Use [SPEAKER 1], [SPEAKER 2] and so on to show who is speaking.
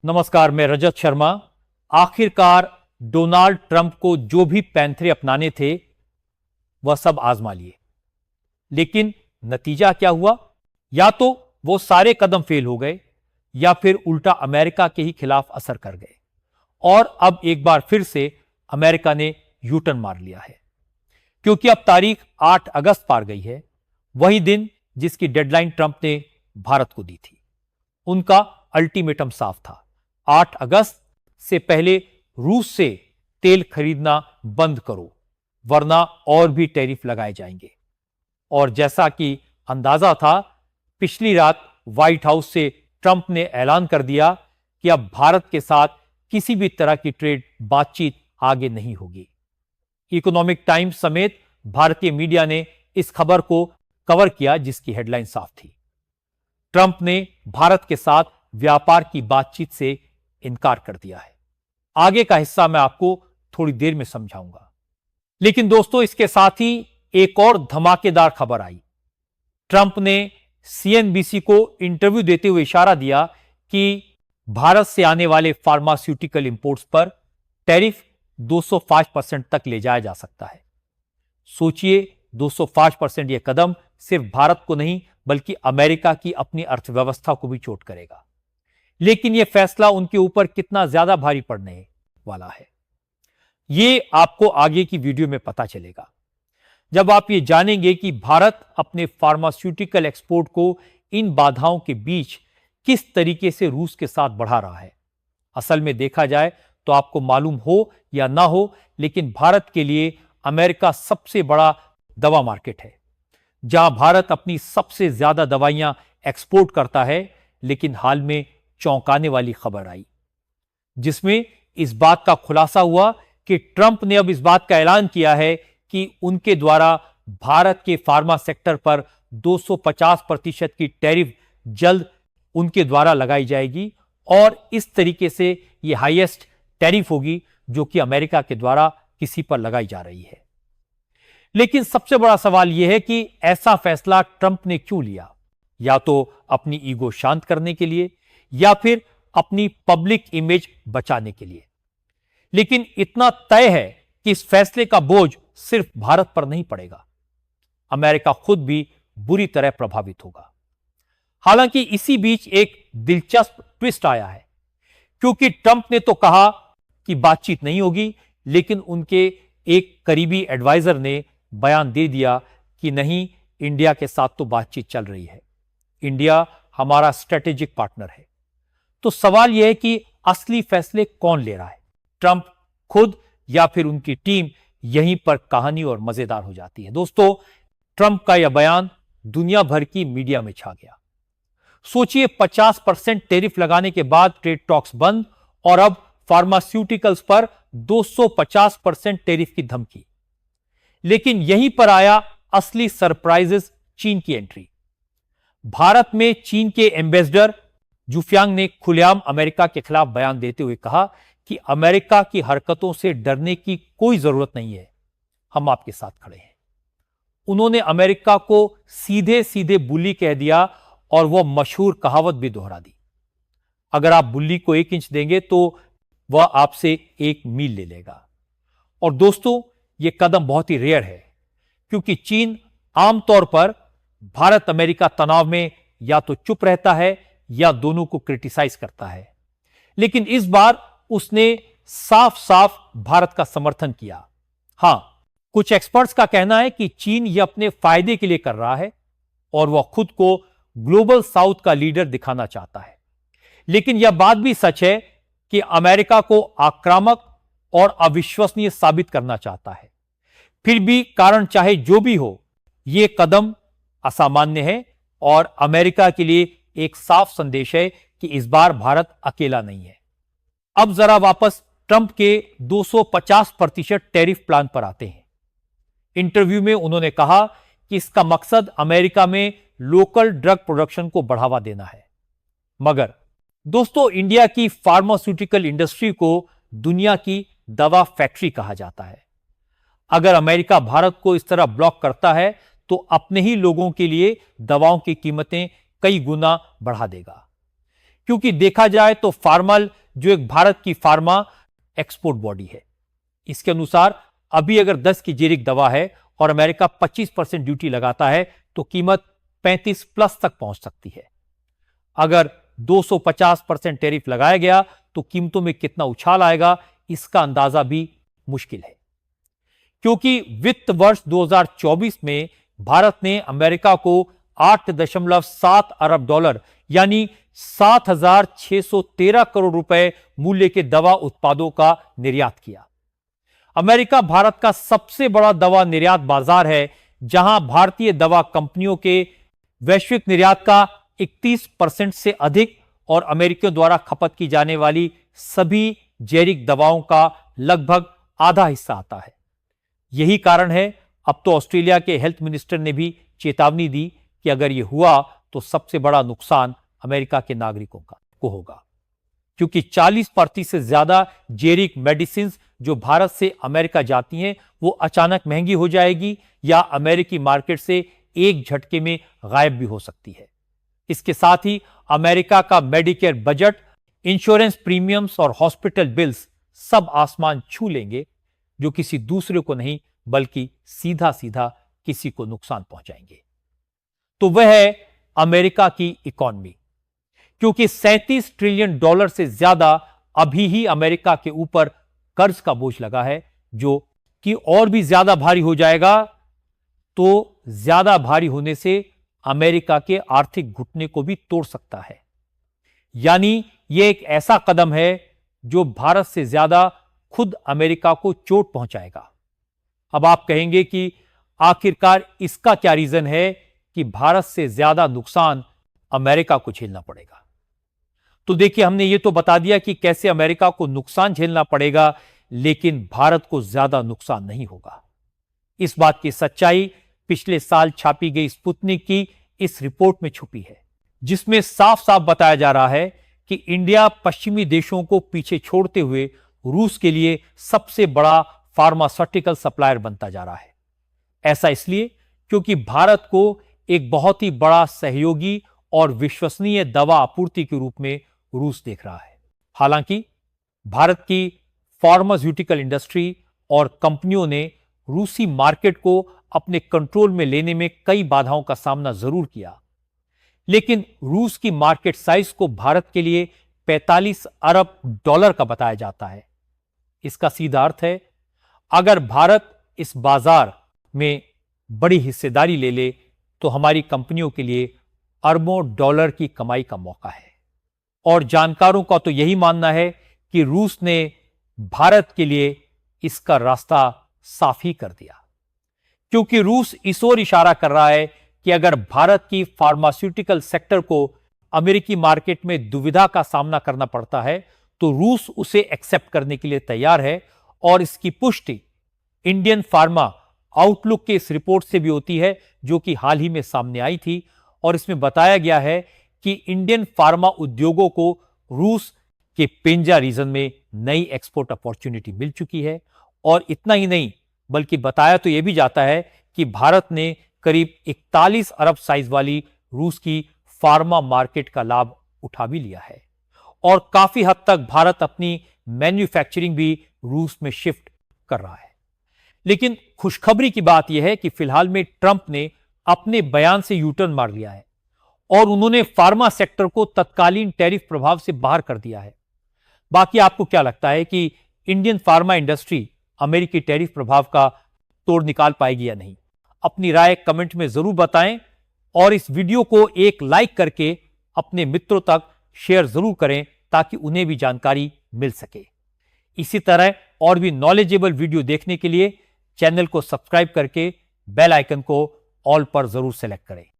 [SPEAKER 1] नमस्कार, मैं रजत शर्मा। आखिरकार डोनाल्ड ट्रंप को जो भी पैंतरे अपनाने थे वह सब आजमा लिए, लेकिन नतीजा क्या हुआ? या तो वो सारे कदम फेल हो गए या फिर उल्टा अमेरिका के ही खिलाफ असर कर गए और अब एक बार फिर से अमेरिका ने यू टर्न मार लिया है, क्योंकि अब तारीख 8 अगस्त पार गई है, वही दिन जिसकी डेडलाइन ट्रंप ने भारत को दी थी। उनका अल्टीमेटम साफ था, 8 अगस्त से पहले रूस से तेल खरीदना बंद करो, वरना और भी टैरिफ लगाए जाएंगे। और जैसा कि अंदाजा था, पिछली रात व्हाइट हाउस से ट्रंप ने ऐलान कर दिया कि अब भारत के साथ किसी भी तरह की ट्रेड बातचीत आगे नहीं होगी। इकोनॉमिक टाइम्स समेत भारतीय मीडिया ने इस खबर को कवर किया, जिसकी हेडलाइन साफ थी, ट्रंप ने भारत के साथ व्यापार की बातचीत से इनकार कर दिया है। आगे का हिस्सा मैं आपको थोड़ी देर में समझाऊंगा, लेकिन दोस्तों इसके साथ ही एक और धमाकेदार खबर आई। ट्रंप ने सीएनबीसी को इंटरव्यू देते हुए इशारा दिया कि भारत से आने वाले फार्मास्यूटिकल इंपोर्ट्स पर टैरिफ 205% तक ले जाया जा सकता है। सोचिए, 205% यह कदम सिर्फ भारत को नहीं बल्कि अमेरिका की अपनी अर्थव्यवस्था को भी चोट करेगा। लेकिन यह फैसला उनके ऊपर कितना ज्यादा भारी पड़ने वाला है, यह आपको आगे की वीडियो में पता चलेगा, जब आप ये जानेंगे कि भारत अपने फार्मास्यूटिकल एक्सपोर्ट को इन बाधाओं के बीच किस तरीके से रूस के साथ बढ़ा रहा है। असल में देखा जाए तो आपको मालूम हो या ना हो, लेकिन भारत के लिए अमेरिका सबसे बड़ा दवा मार्केट है, जहां भारत अपनी सबसे ज्यादा दवाइयां एक्सपोर्ट करता है। लेकिन हाल में चौंकाने वाली खबर आई, जिसमें इस बात का खुलासा हुआ कि ट्रंप ने अब इस बात का ऐलान किया है कि उनके द्वारा भारत के फार्मा सेक्टर पर 250% की टैरिफ जल्द उनके द्वारा लगाई जाएगी और इस तरीके से यह हाईएस्ट टैरिफ होगी जो कि अमेरिका के द्वारा किसी पर लगाई जा रही है। लेकिन सबसे बड़ा सवाल यह है कि ऐसा फैसला ट्रंप ने क्यों लिया? या तो अपनी ईगो शांत करने के लिए या फिर अपनी पब्लिक इमेज बचाने के लिए। लेकिन इतना तय है कि इस फैसले का बोझ सिर्फ भारत पर नहीं पड़ेगा, अमेरिका खुद भी बुरी तरह प्रभावित होगा। हालांकि इसी बीच एक दिलचस्प ट्विस्ट आया है, क्योंकि ट्रंप ने तो कहा कि बातचीत नहीं होगी, लेकिन उनके एक करीबी एडवाइजर ने बयान दे दिया कि नहीं, इंडिया के साथ तो बातचीत चल रही है, इंडिया हमारा स्ट्रेटेजिक पार्टनर है। तो सवाल यह है कि असली फैसले कौन ले रहा है, ट्रंप खुद या फिर उनकी टीम? यहीं पर कहानी और मजेदार हो जाती है। दोस्तों, ट्रंप का यह बयान दुनिया भर की मीडिया में छा गया। सोचिए, 50% टैरिफ लगाने के बाद ट्रेड टॉक्स बंद और अब फार्मास्यूटिकल्स पर 250% टैरिफ की धमकी। लेकिन यहीं पर आया असली सरप्राइजेस, चीन की एंट्री। भारत में चीन के एम्बेसडर जुफियांग ने खुलेआम अमेरिका के खिलाफ बयान देते हुए कहा कि अमेरिका की हरकतों से डरने की कोई जरूरत नहीं है, हम आपके साथ खड़े हैं। उन्होंने अमेरिका को सीधे सीधे बुल्ली कह दिया और वह मशहूर कहावत भी दोहरा दी, अगर आप बुल्ली को 1 इंच देंगे तो वह आपसे 1 मील ले लेगा। और दोस्तों, यह कदम बहुत ही रेयर है, क्योंकि चीन आमतौर पर भारत अमेरिका तनाव में या तो चुप रहता है या दोनों को क्रिटिसाइज करता है। लेकिन इस बार उसने साफ साफ भारत का समर्थन किया। हां, कुछ एक्सपर्ट्स का कहना है कि चीन यह अपने फायदे के लिए कर रहा है और वह खुद को ग्लोबल साउथ का लीडर दिखाना चाहता है। लेकिन यह बात भी सच है कि अमेरिका को आक्रामक और अविश्वसनीय साबित करना चाहता है। फिर भी कारण चाहे जो भी हो, यह कदम असामान्य है और अमेरिका के लिए एक साफ संदेश है कि इस बार भारत अकेला नहीं है। अब जरा वापस ट्रंप के 250% टैरिफ प्लान पर आते हैं। इंटरव्यू में उन्होंने कहा कि इसका मकसद अमेरिका में लोकल ड्रग प्रोडक्शन को बढ़ावा देना है। मगर दोस्तों, इंडिया की फार्मास्यूटिकल इंडस्ट्री को दुनिया की दवा फैक्ट्री कहा जाता है। अगर अमेरिका भारत को इस तरह ब्लॉक करता है तो अपने ही लोगों के लिए दवाओं की कीमतें कई गुना बढ़ा देगा, क्योंकि देखा जाए तो फार्मल जो एक भारत की फार्मा एक्सपोर्ट बॉडी है, इसके अनुसार अभी अगर 10 की जेरिक दवा है और अमेरिका 25% ड्यूटी लगाता है तो कीमत 35 प्लस तक पहुंच सकती है। अगर 250% टैरिफ लगाया गया तो कीमतों में कितना उछाल आएगा इसका अंदाजा भी मुश्किल है, क्योंकि वित्त वर्ष 2024 में भारत ने अमेरिका को 8.7 अरब डॉलर यानी 7,613 करोड़ रुपए मूल्य के दवा उत्पादों का निर्यात किया। अमेरिका भारत का सबसे बड़ा दवा निर्यात बाजार है, जहां भारतीय दवा कंपनियों के वैश्विक निर्यात का 31% से अधिक और अमेरिकियों द्वारा खपत की जाने वाली सभी जेरिक दवाओं का लगभग आधा हिस्सा आता है। यही कारण है अब तो ऑस्ट्रेलिया के हेल्थ मिनिस्टर ने भी चेतावनी दी कि अगर यह हुआ तो सबसे बड़ा नुकसान अमेरिका के नागरिकों को होगा, क्योंकि 40% से ज्यादा जेरिक मेडिसिन जो भारत से अमेरिका जाती हैं वो अचानक महंगी हो जाएगी या अमेरिकी मार्केट से एक झटके में गायब भी हो सकती है। इसके साथ ही अमेरिका का मेडिकेयर बजट, इंश्योरेंस प्रीमियम्स और हॉस्पिटल बिल्स सब आसमान छू लेंगे, जो किसी दूसरे को नहीं बल्कि सीधा सीधा किसी को नुकसान पहुंचाएंगे। तो वह है अमेरिका की इकॉनमी, क्योंकि 37 ट्रिलियन डॉलर से ज्यादा अभी ही अमेरिका के ऊपर कर्ज का बोझ लगा है, जो कि और भी ज्यादा भारी हो जाएगा। तो ज्यादा भारी होने से अमेरिका के आर्थिक घुटने को भी तोड़ सकता है। यानी यह एक ऐसा कदम है जो भारत से ज्यादा खुद अमेरिका को चोट पहुंचाएगा। अब आप कहेंगे कि आखिरकार इसका क्या रीजन है कि भारत से ज्यादा नुकसान अमेरिका को झेलना पड़ेगा। तो देखिए, हमने ये तो बता दिया कि कैसे अमेरिका को नुकसान झेलना पड़ेगा, लेकिन भारत को ज्यादा नुकसान नहीं होगा। इस बात की सच्चाई पिछले साल छापी गई स्पुतनिक की इस रिपोर्ट में छुपी है, जिसमें साफ साफ बताया जा रहा है कि इंडिया पश्चिमी देशों को पीछे छोड़ते हुए रूस के लिए सबसे बड़ा फार्मास्यूटिकल सप्लायर बनता जा रहा है। ऐसा इसलिए क्योंकि भारत को एक बहुत ही बड़ा सहयोगी और विश्वसनीय दवा आपूर्ति के रूप में रूस देख रहा है। हालांकि भारत की फार्मास्यूटिकल इंडस्ट्री और कंपनियों ने रूसी मार्केट को अपने कंट्रोल में लेने में कई बाधाओं का सामना जरूर किया, लेकिन रूस की मार्केट साइज को भारत के लिए 45 अरब डॉलर का बताया जाता है। इसका सीधा अर्थ है, अगर भारत इस बाजार में बड़ी हिस्सेदारी ले ले तो हमारी कंपनियों के लिए अरबों डॉलर की कमाई का मौका है। और जानकारों का तो यही मानना है कि रूस ने भारत के लिए इसका रास्ता साफ ही कर दिया, क्योंकि रूस इस ओर इशारा कर रहा है कि अगर भारत की फार्मास्यूटिकल सेक्टर को अमेरिकी मार्केट में दुविधा का सामना करना पड़ता है तो रूस उसे एक्सेप्ट करने के लिए तैयार है। और इसकी पुष्टि इंडियन फार्मा आउटलुक के इस रिपोर्ट से भी होती है, जो कि हाल ही में सामने आई थी। और इसमें बताया गया है कि इंडियन फार्मा उद्योगों को रूस के पेंजा रीजन में नई एक्सपोर्ट अपॉर्चुनिटी मिल चुकी है। और इतना ही नहीं, बल्कि बताया तो यह भी जाता है कि भारत ने करीब 41 अरब साइज वाली रूस की फार्मा मार्केट का लाभ उठा भी लिया है। और काफी हद तक भारत अपनी मैन्युफैक्चरिंग भी रूस में शिफ्ट कर रहा है। लेकिन खुशखबरी की बात यह है कि फिलहाल में ट्रंप ने अपने बयान से यूटर्न मार लिया है और उन्होंने फार्मा सेक्टर को तत्कालीन टैरिफ प्रभाव से बाहर कर दिया है। बाकी आपको क्या लगता है कि इंडियन फार्मा इंडस्ट्री अमेरिकी टैरिफ प्रभाव का तोड़ निकाल पाएगी या नहीं? अपनी राय कमेंट में जरूर बताएं और इस वीडियो को एक लाइक करके अपने मित्रों तक शेयर जरूर करें ताकि उन्हें भी जानकारी मिल सके। इसी तरह और भी नॉलेजेबल वीडियो देखने के लिए चैनल को सब्सक्राइब करके बेल आइकन को ऑल पर जरूर सेलेक्ट करें।